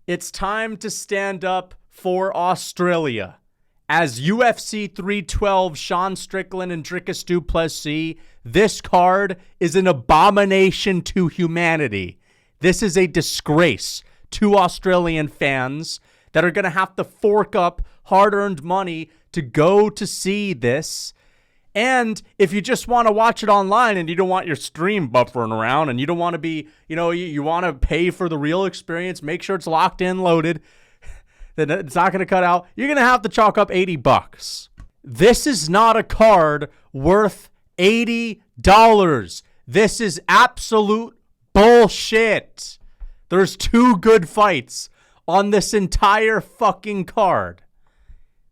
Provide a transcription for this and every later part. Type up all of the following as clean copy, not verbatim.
It's time to stand up for Australia. As UFC 312, Sean Strickland and Dricus du Plessis, this card is an abomination to humanity. This is a disgrace to Australian fans that are going to have to fork up hard-earned money to go to see this. And if you just want to watch it online and you don't want your stream buffering around and you don't want to be, you want to pay for the real experience, make sure it's locked in, loaded, then it's not going to cut out. You're going to have to chalk up $80. This is not a card worth $80. This is absolute bullshit. There's 2 good fights on this entire fucking card.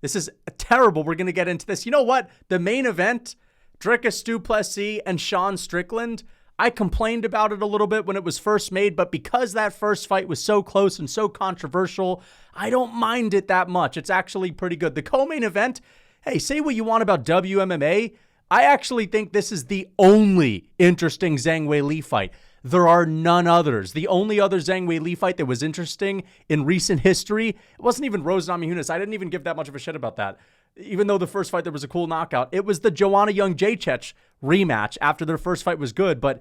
This is terrible. We're going to get into this. You know what? The main event, Dricus du Plessis and Sean Strickland, I complained about it a little bit when it was first made, but because that first fight was so close and so controversial, I don't mind it that much. It's actually pretty good. The co-main event, hey, say what you want about WMMA. I actually think this is the only interesting Zhang Weili fight. There are none others. The only other Zhang Weili fight that was interesting in recent history, it wasn't even Rose Namajunas. I didn't even give that much of a shit about that. Even though the first fight there was a cool knockout, it was the Joanna Jędrzejczyk rematch after their first fight was good. But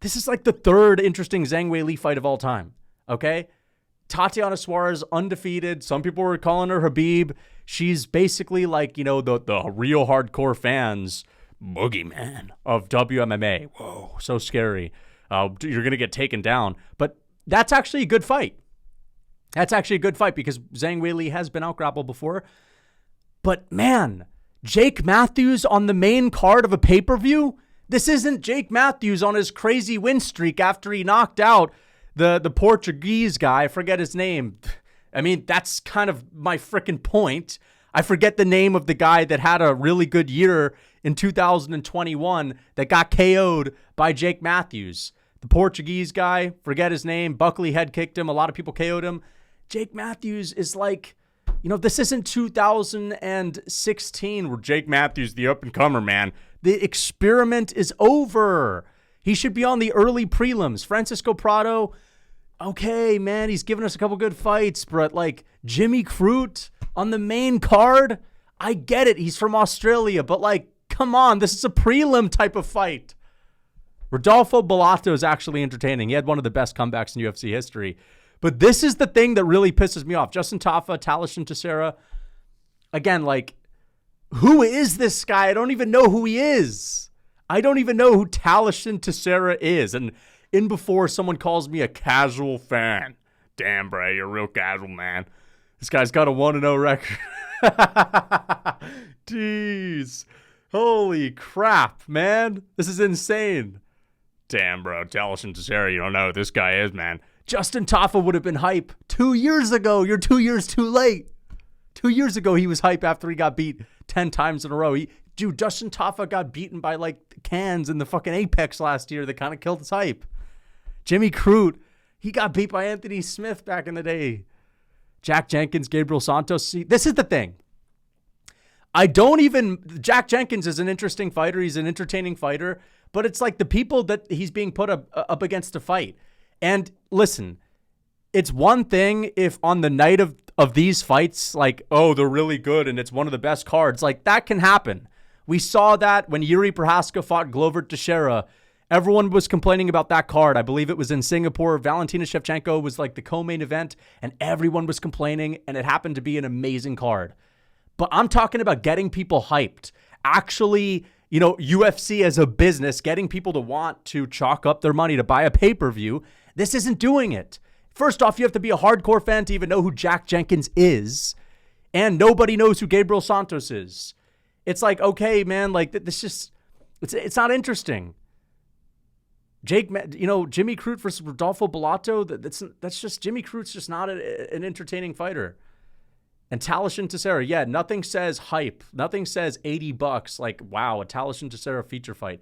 this is like the third interesting Zhang Weili fight of all time. Okay? Tatiana Suarez, undefeated. Some people were calling her Habib. She's basically like, the real hardcore fans, boogeyman of WMMA. Whoa, so scary. You're going to get taken down. But that's actually a good fight. That's actually a good fight because Zhang Weili has been out-grappled before. But man, Jake Matthews on the main card of a pay-per-view? This isn't Jake Matthews on his crazy win streak after he knocked out the Portuguese guy. I forget his name. I mean, that's kind of my freaking point. I forget the name of the guy that had a really good year in 2021 that got KO'd by Jake Matthews. The Portuguese guy, forget his name. Buckley head kicked him. A lot of people KO'd him. Jake Matthews is like, this isn't 2016 where Jake Matthews, the up-and-comer, man. The experiment is over. He should be on the early prelims. Francisco Prado, okay, man, he's given us a couple good fights, but like Jimmy Crute on the main card, I get it. He's from Australia, but like, come on, this is a prelim type of fight. Rodolfo Bellato is actually entertaining. He had one of the best comebacks in UFC history. But this is the thing that really pisses me off. Justin Tafa, Talashin Teixeira. Again, like, who is this guy? I don't even know who he is. I don't even know who Talashin Teixeira is. And in before, someone calls me a casual fan. Damn, bro, you're a real casual, man. This guy's got a 1-0 record. Jeez. Holy crap, man. This is insane. Damn, bro, Talashin Teixeira, you don't know who this guy is, man. Justin Tafa would have been hype 2 years ago. You're 2 years too late. 2 years ago, he was hype after he got beat 10 times in a row. Justin Tafa got beaten by like cans in the fucking Apex last year that kind of killed his hype. Jimmy Crute, he got beat by Anthony Smith back in the day. Jack Jenkins, Gabriel Santos. See, this is the thing. Jack Jenkins is an interesting fighter. He's an entertaining fighter. But it's like the people that he's being put up against to fight. And listen, it's one thing if on the night of these fights, like, oh, they're really good and it's one of the best cards. Like, that can happen. We saw that when Yuri Prohaska fought Glover Teixeira. Everyone was complaining about that card. I believe it was in Singapore. Valentina Shevchenko was like the co-main event, and everyone was complaining, and it happened to be an amazing card. But I'm talking about getting people hyped. Actually, UFC as a business, getting people to want to chalk up their money to buy a pay-per-view. This isn't doing it. First off, you have to be a hardcore fan to even know who Jack Jenkins is, and nobody knows who Gabriel Santos is. It's like, okay, man, like this just, it's not interesting. Jimmy Crute versus Rodolfo Bellato, that's just, Jimmy Crute's just not an entertaining fighter. And Talashin Teixeira, yeah, nothing says hype. Nothing says $80 like, wow, a Talashin Teixeira feature fight.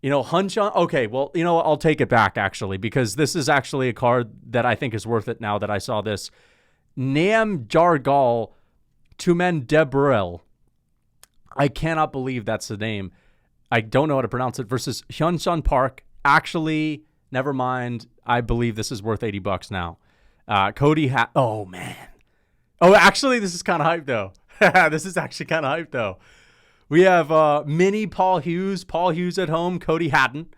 Hunchan, okay, well, I'll take it back, actually, because this is actually a card that I think is worth it now that I saw this. Nam Jargal Tumen Debrel. I cannot believe that's the name. I don't know how to pronounce it. Versus Hyunsun Park. Actually, never mind. I believe this is worth $80 now. Oh, man. Oh, actually, this is kind of hype, though. This is actually kind of hype, though. We have mini Paul Hughes at home, Cody Hatton.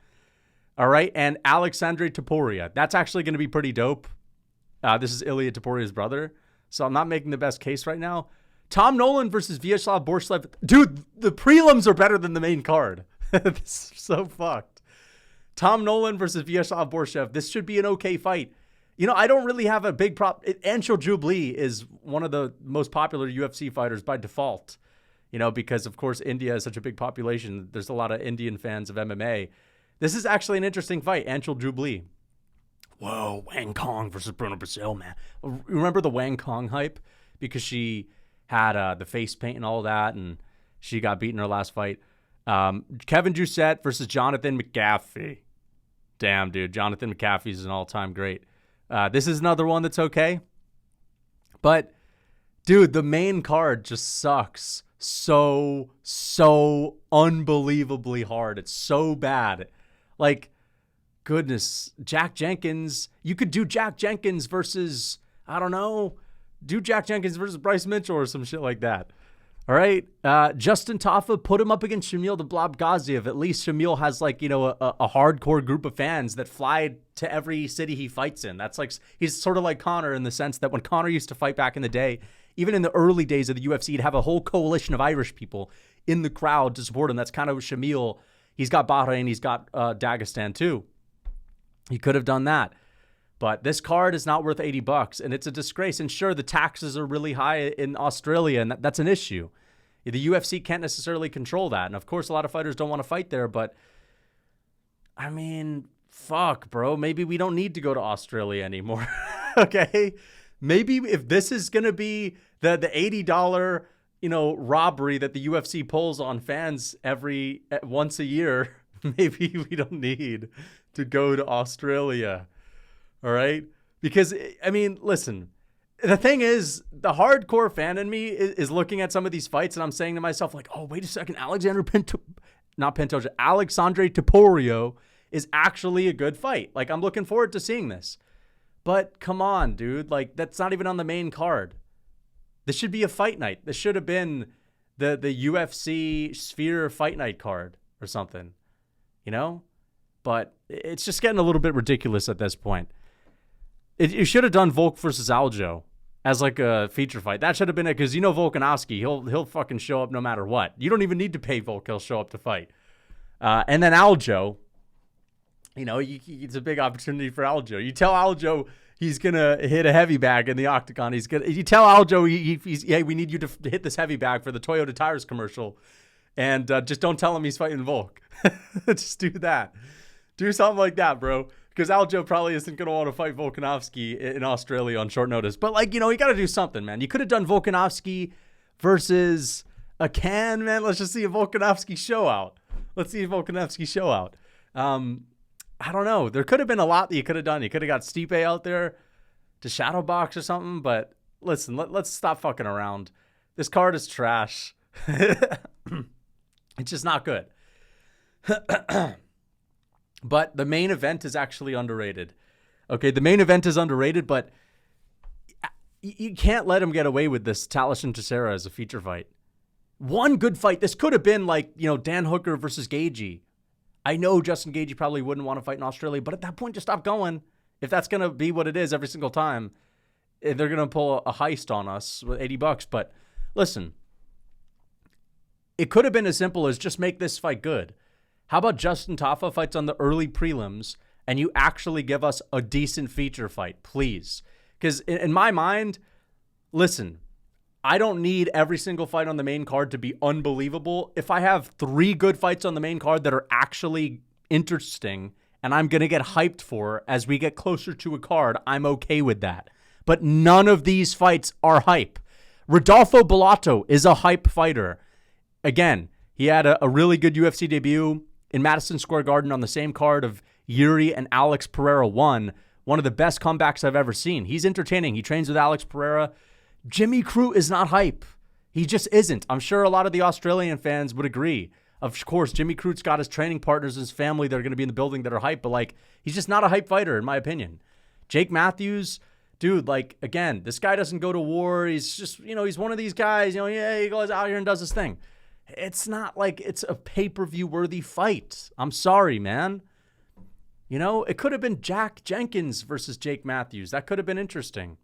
All right, and Alexandre Topuria. That's actually going to be pretty dope. This is Ilya Topuria's brother, so I'm not making the best case right now. Tom Nolan versus Vyacheslav Borslev. Dude, the prelims are better than the main card. This is so fucked. Tom Nolan versus Vyacheslav Borslev. This should be an okay fight. You know, I don't really have a big Anshul Jubilee is one of the most popular UFC fighters by default. You know, because, of course, India is such a big population. There's a lot of Indian fans of MMA. This is actually an interesting fight, Anshul Jubilee. Whoa, Wang Kong versus Bruno Brazil, man. Remember the Wang Kong hype? Because she had the face paint and all that, and she got beaten in her last fight. Kevin Doucette versus Jonathan McGaffey. Damn, dude. Jonathan McGaffey is an all-time great. This is another one that's okay. But, dude, the main card just sucks so unbelievably hard. It's so bad. Like, goodness, Jack Jenkins. You could do Jack Jenkins versus, I don't know, do Jack Jenkins versus Bryce Mitchell or some shit like that. All right. Justin Tafa, put him up against Shamil the Blob Gaziev. At least Shamil has, like, you know, a hardcore group of fans that fly to every city he fights in. That's like, he's sort of like Conor in the sense that when Conor used to fight back in the day, even in the early days of the UFC, he'd have a whole coalition of Irish people in the crowd to support him. That's kind of Shamil. He's got Bahrain. He's got Dagestan too. He could have done that. But this card is not worth $80, and it's a disgrace. And sure, the taxes are really high in Australia, and that's an issue. The UFC can't necessarily control that. And of course, a lot of fighters don't want to fight there, but I mean, fuck, bro. Maybe we don't need to go to Australia anymore. Okay? Maybe if this is going to be the $80, you know, robbery that the UFC pulls on fans once a year, maybe we don't need to go to Australia. All right? Because, I mean, listen, the thing is, the hardcore fan in me is looking at some of these fights, and I'm saying to myself, like, oh, wait a second, Alexandre Topuria is actually a good fight. Like, I'm looking forward to seeing this. But come on, dude. Like, that's not even on the main card. This should be a fight night. This should have been the UFC Sphere fight night card or something, you know? But it's just getting a little bit ridiculous at this point. You should have done Volk versus Aljo as like a feature fight. That should have been it, because you know Volkanovski, he'll fucking show up no matter what. You don't even need to pay Volk. He'll show up to fight. And then Aljo, you know, it's a big opportunity for Aljo. You tell Aljo he's going to hit a heavy bag in the octagon. You tell Aljo, hey, we need you to hit this heavy bag for the Toyota Tires commercial. And just don't tell him he's fighting Volk. Just do that. Do something like that, bro. Because Aljo probably isn't going to want to fight Volkanovski in Australia on short notice. But, like, you know, you got to do something, man. You could have done Volkanovski versus a can, man. Let's just see a Volkanovski show out. I don't know. There could have been a lot that you could have done. You could have got Stipe out there to shadow box or something. But, listen, let's stop fucking around. This card is trash. It's just not good. But the main event is actually underrated. Okay, the main event is underrated, but you can't let him get away with this Talish and Teixeira as a feature fight. One good fight. This could have been like, you know, Dan Hooker versus Gaethje. I know Justin Gaethje probably wouldn't want to fight in Australia, but at that point, just stop going. If that's going to be what it is every single time, they're going to pull a heist on us with $80. But listen, it could have been as simple as just make this fight good. How about Justin Tafa fights on the early prelims and you actually give us a decent feature fight, please? Because in my mind, listen, I don't need every single fight on the main card to be unbelievable. If I have 3 good fights on the main card that are actually interesting and I'm going to get hyped for as we get closer to a card, I'm okay with that. But none of these fights are hype. Rodolfo Bellato is a hype fighter. Again, he had a really good UFC debut in Madison Square Garden on the same card of Yuri and Alex Pereira 1. One of the best comebacks I've ever seen. He's entertaining. He trains with Alex Pereira. Jimmy Crute is not hype. He just isn't. I'm sure a lot of the Australian fans would agree. Of course, Jimmy Crute's got his training partners, his family that are going to be in the building that are hype, but like, he's just not a hype fighter, in my opinion. Jake Matthews, dude, like, again, this guy doesn't go to war. He's just, he's one of these guys, yeah, he goes out here and does his thing. It's not like it's a pay-per-view worthy fight. I'm sorry, man. It could have been Jack Jenkins versus Jake Matthews. That could have been interesting.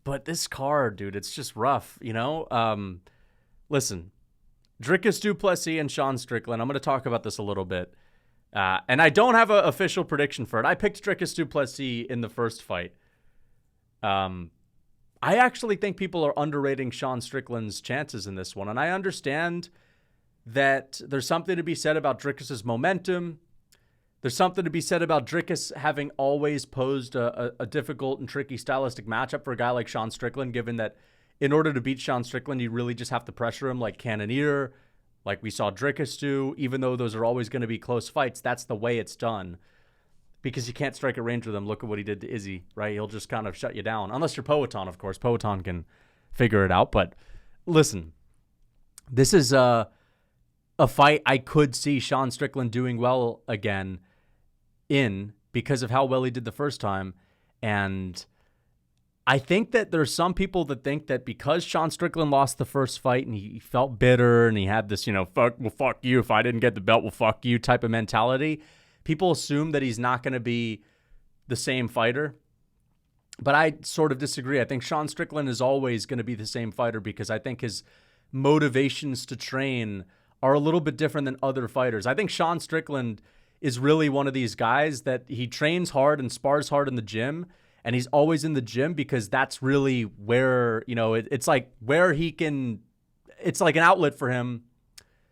But this card, dude, it's just rough, Listen, Dricus du Plessis and Sean Strickland, I'm going to talk about this a little bit. And I don't have an official prediction for it. I picked Dricus du Plessis in the first fight. I actually think people are underrating Sean Strickland's chances in this one. And I understand that there's something to be said about Dricus's momentum. There's something to be said about Dricus having always posed a difficult and tricky stylistic matchup for a guy like Sean Strickland, given that in order to beat Sean Strickland, you really just have to pressure him like Cannonier, like we saw Dricus do. Even though those are always going to be close fights, that's the way it's done. Because you can't strike at range with him. Look at what he did to Izzy, right? He'll just kind of shut you down. Unless you're Poetan, of course. Poetan can figure it out. But listen, this is a fight I could see Sean Strickland doing well again in because of how well he did the first time. And I think that there's some people that think that because Sean Strickland lost the first fight and he felt bitter and he had this, fuck you. If I didn't get the belt, well, fuck you type of mentality. People assume that he's not going to be the same fighter. But I sort of disagree. I think Sean Strickland is always going to be the same fighter because I think his motivations to train are a little bit different than other fighters. I think Sean Strickland is really one of these guys that he trains hard and spars hard in the gym. And he's always in the gym because that's really where, it's like where he can, it's like an outlet for him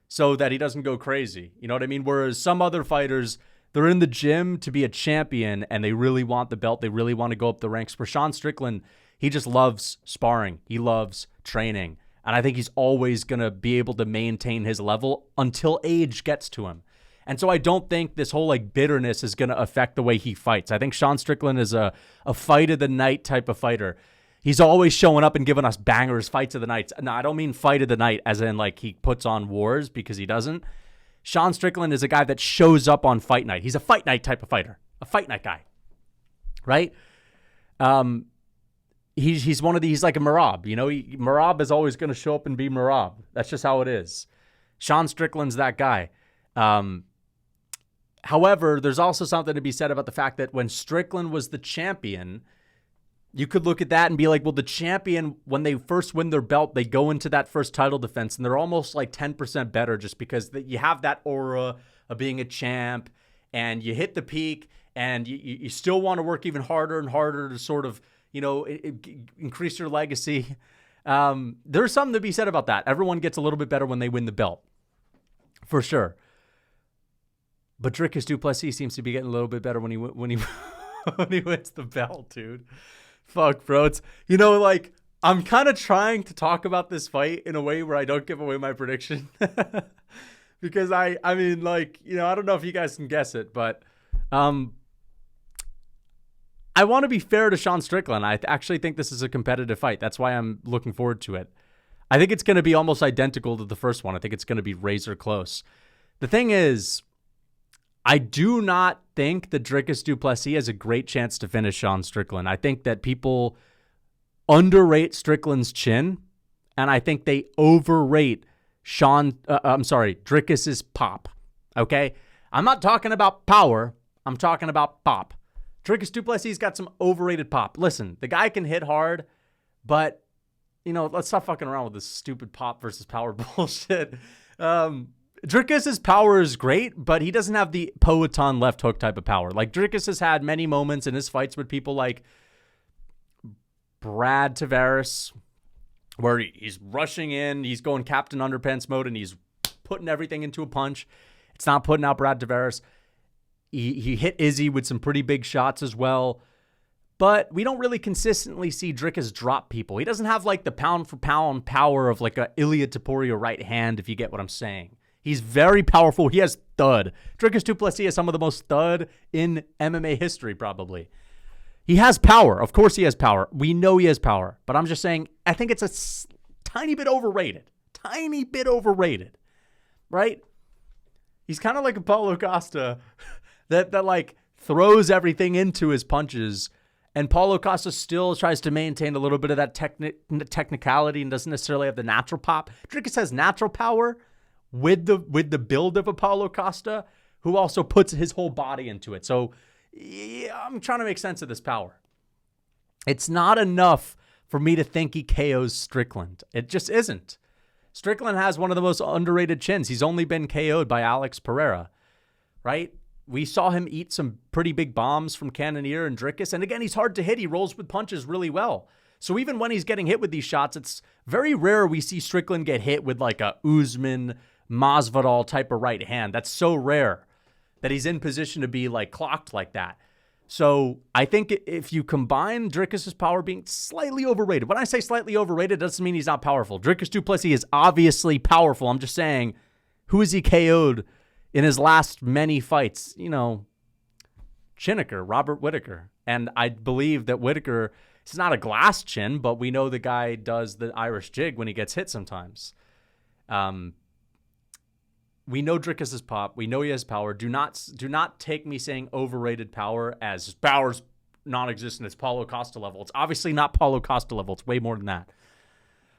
so that he doesn't go crazy. You know what I mean? Whereas some other fighters, they're in the gym to be a champion and they really want the belt. They really want to go up the ranks. For Sean Strickland, he just loves sparring. He loves training. And I think he's always going to be able to maintain his level until age gets to him. And so I don't think this whole bitterness is going to affect the way he fights. I think Sean Strickland is a fight of the night type of fighter. He's always showing up and giving us bangers, fights of the night. No, I don't mean fight of the night as in he puts on wars, because he doesn't. Sean Strickland is a guy that shows up on fight night. He's a fight night type of fighter, a fight night guy, right? He's one of these, like a Merab. Merab is always going to show up and be Merab. That's just how it is. Sean Strickland's that guy. However, there's also something to be said about the fact that when Strickland was the champion, you could look at that and be like, well, the champion, when they first win their belt, they go into that first title defense and they're almost 10% better just because you have that aura of being a champ and you hit the peak and you still want to work even harder and harder to sort of, increase your legacy. There's something to be said about that. Everyone gets a little bit better when they win the belt, for sure. But Dricus du Plessis seems to be getting a little bit better when he when he wins the belt, dude. Fuck, bro. It's I'm kind of trying to talk about this fight in a way where I don't give away my prediction. Because I don't know if you guys can guess it, but I want to be fair to Sean Strickland. I actually think this is a competitive fight. That's why I'm looking forward to it. I think it's going to be almost identical to the first one. I think it's going to be razor close. The thing is, I do not think that Dricus du Plessis has a great chance to finish Sean Strickland. I think that people underrate Strickland's chin, and I think they overrate Dricus's pop. Okay? I'm not talking about power. I'm talking about pop. Dricus du Plessis got some overrated pop. Listen, the guy can hit hard, but, let's stop fucking around with this stupid pop versus power bullshit. Dricus's power is great, but he doesn't have the Poetan left hook type of power. Dricus has had many moments in his fights with people like Brad Tavares, where he's rushing in, he's going Captain Underpants mode, and he's putting everything into a punch. It's not putting out Brad Tavares. He hit Izzy with some pretty big shots as well. But we don't really consistently see Dricus drop people. He doesn't have the pound for pound power of a Ilia Topuria right hand, if you get what I'm saying. He's very powerful. He has thud. Dricus du Plessis has some of the most thud in MMA history, probably. He has power. Of course he has power. We know he has power. But I'm just saying, I think it's a tiny bit overrated. Tiny bit overrated. Right? He's kind of like a Paulo Costa that throws everything into his punches And Paulo Costa still tries to maintain a little bit of that technicality and doesn't necessarily have the natural pop. Dricus has natural power with the build of a Paulo Costa, who also puts his whole body into it. So yeah, I'm trying to make sense of this power. It's not enough for me to think he KOs Strickland. It just isn't. Strickland has one of the most underrated chins. He's only been KO'd by Alex Pereira, right? We saw him eat some pretty big bombs from Cannonier and Dricus. And again, he's hard to hit. He rolls with punches really well. So even when he's getting hit with these shots, it's very rare we see Strickland get hit with like a Usman, Masvidal type of right hand. That's so rare that he's in position to be like clocked like that. So I think if you combine Dricus's power being slightly overrated, when I say slightly overrated, it doesn't mean he's not powerful. Dricus du Plessis is obviously powerful. I'm just saying, who is he KO'd in his last many fights? You know, Chinniker, Robert Whittaker. And I believe that Whittaker, it's not a glass chin, but we know the guy does the Irish jig when he gets hit sometimes. We know Dricus's pop. We know he has power. Do not take me saying overrated power as his power's non-existent. It's Paulo Costa level. It's obviously not Paulo Costa level. It's way more than that.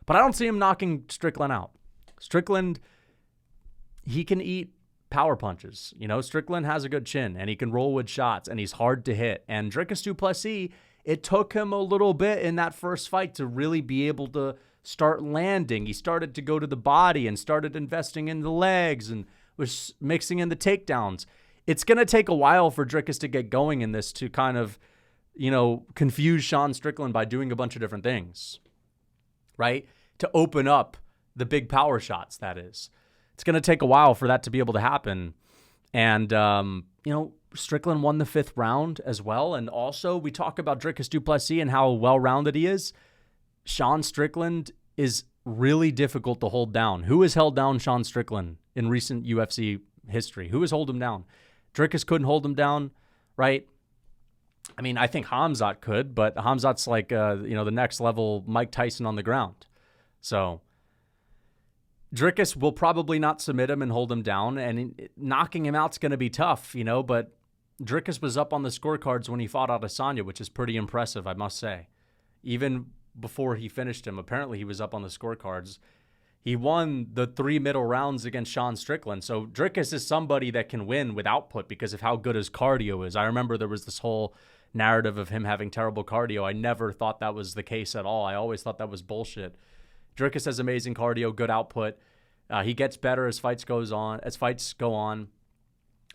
But I don't see him knocking Strickland out. Strickland, he can eat power punches. You know, Strickland has a good chin, and he can roll with shots, and he's hard to hit. And Dricus du Plessis, it took him a little bit in that first fight to really be able to start landing. He started to go to the body and started investing in the legs and was mixing in the takedowns. It's going to take a while for Dricus to get going in this to kind of, you know, confuse Sean Strickland by doing a bunch of different things, right? To open up the big power shots, that is. It's going to take a while for that to be able to happen. And, you know, Strickland won the 5th round as well. And also we talk about Dricus du Plessis and how well-rounded he is. Sean Strickland is really difficult to hold down. Who has held down Sean Strickland in recent UFC history? Who has held him down? Dricus couldn't hold him down, right? I mean, I think Hamzat could, but Hamzat's like, you know, the next level Mike Tyson on the ground. So Dricus will probably not submit him and hold him down, and knocking him out's going to be tough, you know, but Dricus was up on the scorecards when he fought Adesanya, which is pretty impressive, I must say. Even before he finished him, apparently he was up on the scorecards. He won the 3 middle rounds against Sean Strickland. So Dricus is somebody that can win with output because of how good his cardio is. I remember there was this whole narrative of him having terrible cardio. I never thought that was the case at all. I always thought that was bullshit. Dricus has amazing cardio, good output. He gets better as fights go on.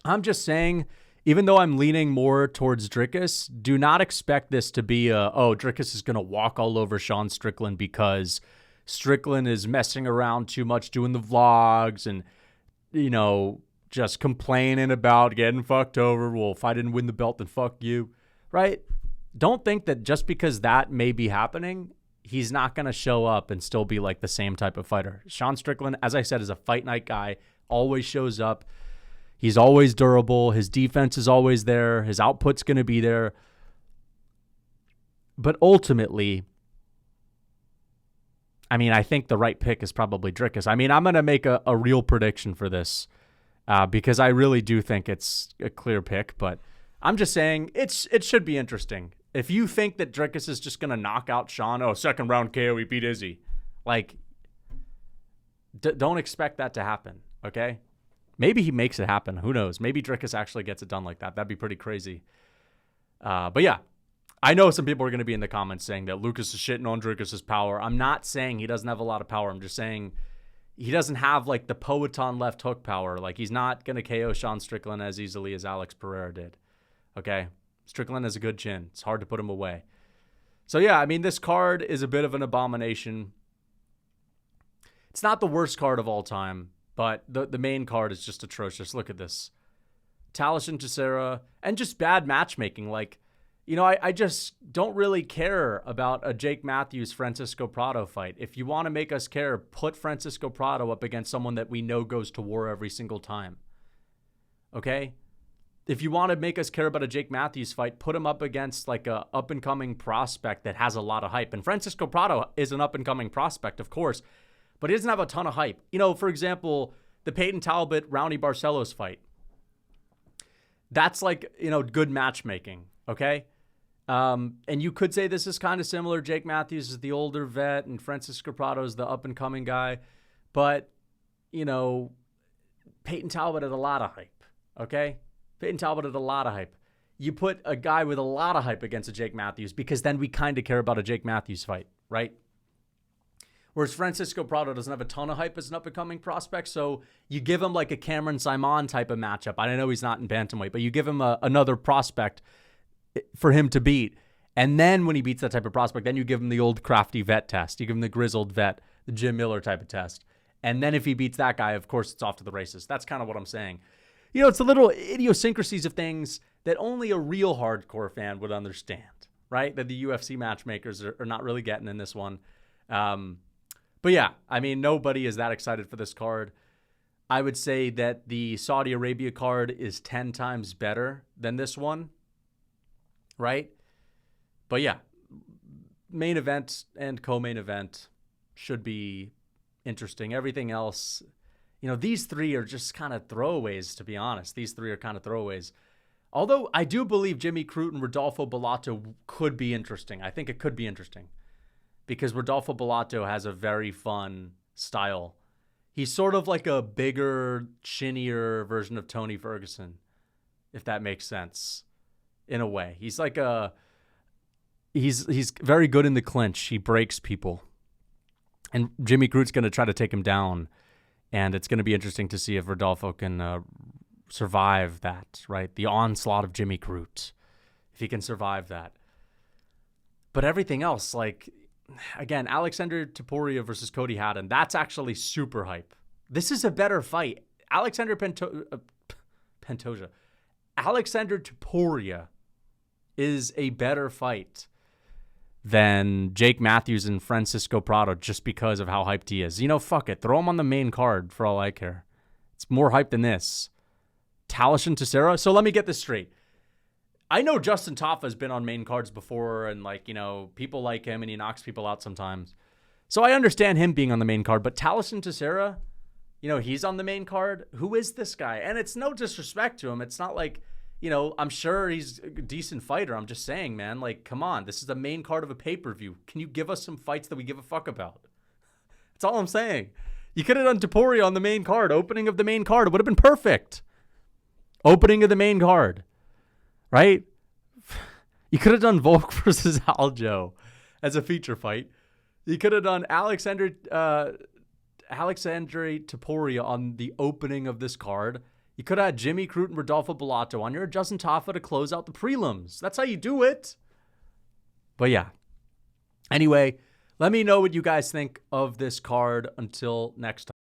I'm just saying, even though I'm leaning more towards Dricus, do not expect this to be Dricus is going to walk all over Sean Strickland because Strickland is messing around too much doing the vlogs and, you know, just complaining about getting fucked over. Well, if I didn't win the belt, then fuck you, right? Don't think that just because that may be happening, he's not going to show up and still be like the same type of fighter. Sean Strickland, as I said, is a fight night guy, always shows up. He's always durable. His defense is always there. His output's going to be there. But ultimately, I mean, I think the right pick is probably Dricus. I mean, I'm going to make a real prediction for this because I really do think it's a clear pick. But I'm just saying it should be interesting. If you think that Dricus is just going to knock out Sean, second round KO, he beat Izzy. Like, don't expect that to happen, okay? Maybe he makes it happen. Who knows? Maybe Dricus actually gets it done like that. That'd be pretty crazy. But yeah, I know some people are going to be in the comments saying that Lucas is shitting on Dricus's power. I'm not saying he doesn't have a lot of power. I'm just saying he doesn't have like the Poetan left hook power. Like, he's not going to KO Sean Strickland as easily as Alex Pereira did. Okay? Strickland has a good chin. It's hard to put him away. So yeah, I mean, this card is a bit of an abomination. It's not the worst card of all time, but the main card is just atrocious. Look at this. Talis and Teixeira, and just bad matchmaking. Like, you know, I just don't really care about a Jake Matthews-Francisco Prado fight. If you want to make us care, put Francisco Prado up against someone that we know goes to war every single time. Okay? If you want to make us care about a Jake Matthews fight, put him up against like a up-and-coming prospect that has a lot of hype. And Francisco Prado is an up-and-coming prospect, of course, but he doesn't have a ton of hype. You know, for example, the Peyton Talbot-Roundy Barcelos fight. That's like, you know, good matchmaking, okay? And you could say this is kind of similar. Jake Matthews is the older vet and Francisco Prado is the up-and-coming guy. But, you know, Peyton Talbot had a lot of hype, okay? Peyton Talbot had a lot of hype. You put a guy with a lot of hype against a Jake Matthews because then we kind of care about a Jake Matthews fight, right? Whereas Francisco Prado doesn't have a ton of hype as an up-and-coming prospect, so you give him like a Cameron Simon type of matchup. I know he's not in bantamweight, but you give him another prospect for him to beat. And then when he beats that type of prospect, then you give him the old crafty vet test. You give him the grizzled vet, the Jim Miller type of test. And then if he beats that guy, of course, it's off to the races. That's kind of what I'm saying. You know, it's the little idiosyncrasies of things that only a real hardcore fan would understand, right? That the UFC matchmakers are not really getting in this one. But yeah, I mean, nobody is that excited for this card. I would say that the Saudi Arabia card is 10 times better than this one, right? But yeah, main event and co-main event should be interesting. Everything else, you know, these three are just kind of throwaways, to be honest. These three are kind of throwaways. Although I do believe Jimmy Crute and Rodolfo Bellato could be interesting. I think it could be interesting because Rodolfo Bellato has a very fun style. He's sort of like a bigger, chinnier version of Tony Ferguson, if that makes sense, in a way. He's like he's very good in the clinch. He breaks people. And Jimmy Crute's going to try to take him down. And it's going to be interesting to see if Rodolfo can survive that, right? The onslaught of Jimmy Crute, if he can survive that. But everything else, like, again, Alexander Topuria versus Cody Haddon, that's actually super hype. This is a better fight. Alexander Topuria is a better fight than Jake Matthews and Francisco Prado just because of how hyped he is. You know, fuck it. Throw him on the main card for all I care. It's more hype than this. Talishan Teixeira? So let me get this straight. I know Justin Taffa has been on main cards before and, like, you know, people like him and he knocks people out sometimes. So I understand him being on the main card, but Talishan Teixeira, you know, he's on the main card. Who is this guy? And it's no disrespect to him. It's not like, you know, I'm sure he's a decent fighter. I'm just saying, man, like, come on. This is the main card of a pay-per-view. Can you give us some fights that we give a fuck about? That's all I'm saying. You could have done Topuria on the main card, opening of the main card. It would have been perfect. Opening of the main card, right? You could have done Volk versus Aljo as a feature fight. You could have done Alexander Topuria on the opening of this card. You could have had Jimmy Crute and Rodolfo Bellato on your Justin Taffa to close out the prelims. That's how you do it. But yeah. Anyway, let me know what you guys think of this card. Until next time.